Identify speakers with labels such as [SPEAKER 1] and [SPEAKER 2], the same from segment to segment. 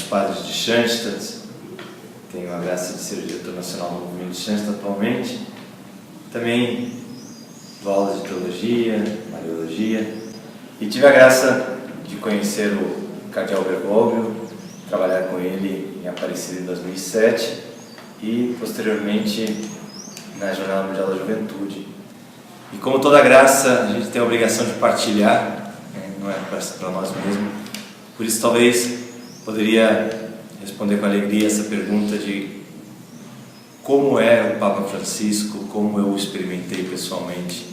[SPEAKER 1] padres de Schoenstatt, tenho a graça de ser o diretor nacional do movimento de Schoenstatt atualmente. Também dou aulas de teologia, mariologia, e tive a graça de conhecer o cardeal Bergoglio, trabalhar com ele em Aparecida em 2007 e posteriormente na Jornada Mundial da Juventude. E como toda graça, a gente tem a obrigação de partilhar, né? Não é para nós mesmos. Por isso talvez poderia responder com alegria essa pergunta de como é o Papa Francisco, como eu o experimentei pessoalmente.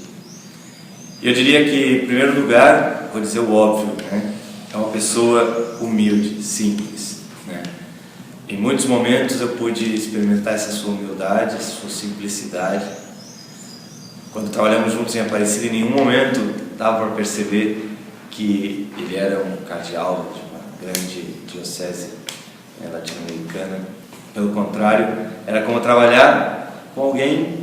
[SPEAKER 1] E eu diria que, em primeiro lugar, vou dizer o óbvio, né? É uma pessoa humilde, simples, né? Em muitos momentos eu pude experimentar essa sua humildade, essa sua simplicidade. Quando trabalhamos juntos em Aparecida, em nenhum momento dava para perceber que ele era um cardeal de uma grande diocese latino-americana. Pelo contrário, era como trabalhar com alguém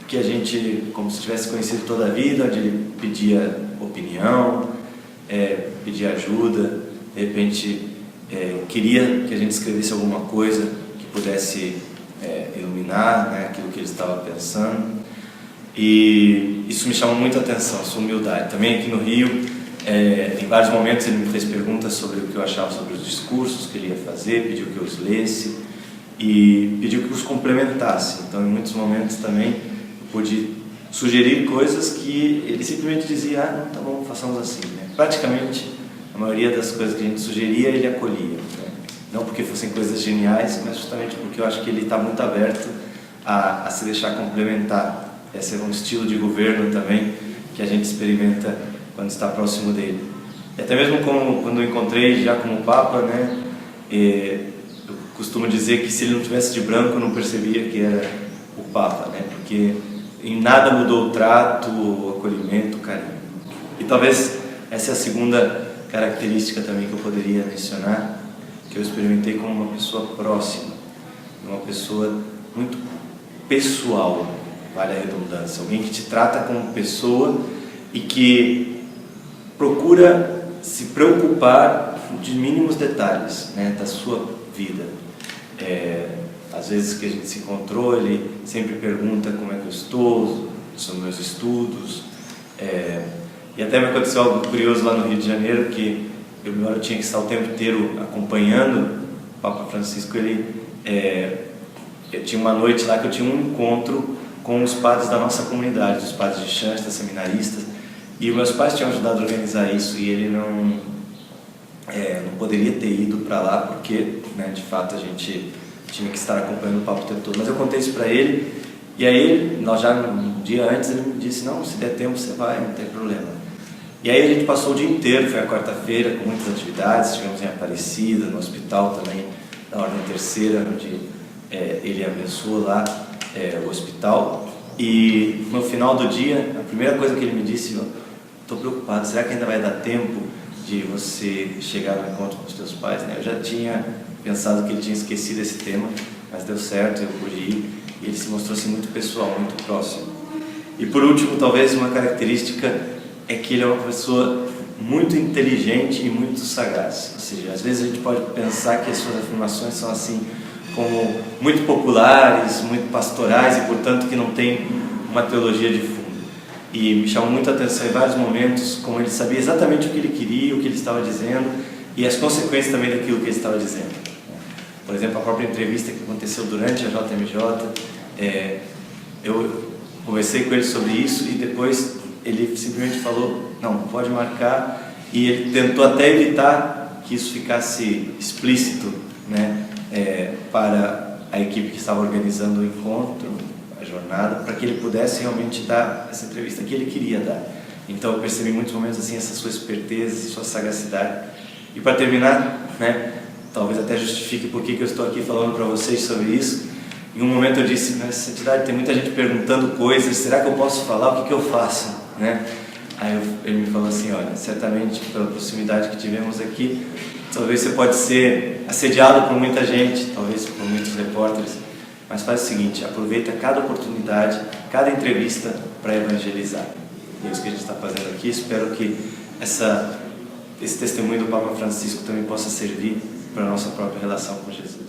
[SPEAKER 1] que a gente, como se tivesse conhecido toda a vida, onde ele pedia opinião, pedia ajuda, de repente queria que a gente escrevesse alguma coisa que pudesse iluminar, né, aquilo que ele estava pensando. E isso me chamou muito a atenção, a sua humildade. Também aqui no Rio, em vários momentos ele me fez perguntas sobre o que eu achava sobre os discursos que ele ia fazer, pediu que eu os lesse e pediu que eu os complementasse. Então, em muitos momentos também eu pude sugerir coisas que ele simplesmente dizia: ah, não, tá bom, façamos assim, né? Praticamente a maioria das coisas que a gente sugeria ele acolhia, né? Não porque fossem coisas geniais, mas justamente porque eu acho que ele está muito aberto a se deixar complementar. Esse é um estilo de governo também que a gente experimenta quando está próximo dele. E até mesmo quando eu encontrei já como Papa, né, eu costumo dizer que se ele não tivesse de branco eu não percebia que era o Papa, né, porque em nada mudou o trato, o acolhimento, o carinho. E talvez essa é a segunda característica também que eu poderia mencionar, que eu experimentei como uma pessoa próxima, uma pessoa muito pessoal, vale a redundância, alguém que te trata como pessoa e que procura se preocupar de mínimos detalhes, né, da sua vida. Às vezes que a gente se encontrou, ele sempre pergunta como é que eu estou, sobre meus estudos, e até me aconteceu algo curioso lá no Rio de Janeiro, que eu tinha que estar o tempo inteiro acompanhando o Papa Francisco. Eu tinha uma noite lá que eu tinha um encontro com os padres da nossa comunidade, os padres de Schoenstatt, seminaristas, e meus pais tinham ajudado a organizar isso, e ele não poderia ter ido para lá, porque, né, de fato a gente tinha que estar acompanhando o Papa o tempo todo. Mas eu contei isso para ele, e aí, nós já um dia antes, ele me disse: não, se der tempo você vai, não tem problema. E aí a gente passou o dia inteiro, foi a quarta-feira, com muitas atividades, estivemos em Aparecida, no hospital também, da Ordem Terceira, onde ele abençoou lá o hospital. E no final do dia, a primeira coisa que ele me disse: estou preocupado, será que ainda vai dar tempo de você chegar no encontro com os teus pais, né? Eu já tinha pensado que ele tinha esquecido esse tema, mas deu certo, eu pude ir, e ele se mostrou assim muito pessoal, muito próximo. E por último, talvez uma característica é que ele é uma pessoa muito inteligente e muito sagaz. Ou seja, às vezes a gente pode pensar que as suas afirmações são assim como muito populares, muito pastorais, e portanto que não tem uma teologia de fundo. E me chamou muito a atenção em vários momentos como ele sabia exatamente o que ele queria, o que ele estava dizendo e as consequências também daquilo que ele estava dizendo. Por exemplo, a própria entrevista que aconteceu durante a JMJ, eu conversei com ele sobre isso e depois ele simplesmente falou: não, pode marcar, e ele tentou até evitar que isso ficasse explícito, né, para a equipe que estava organizando o encontro, a jornada, para que ele pudesse realmente dar essa entrevista que ele queria dar. Então eu percebi em muitos momentos assim essa sua esperteza e sua sagacidade. E para terminar, né, talvez até justifique por que eu estou aqui falando para vocês sobre isso. Em um momento eu disse: nessa santidade, tem muita gente perguntando coisas, será que eu posso falar? O que eu faço, né? Aí ele me falou assim: olha, certamente pela proximidade que tivemos aqui, talvez você pode ser assediado por muita gente, talvez por muitos repórteres, mas faz o seguinte: aproveita cada oportunidade, cada entrevista para evangelizar. E é isso que a gente está fazendo aqui. Espero que esse testemunho do Papa Francisco também possa servir para a nossa própria relação com Jesus.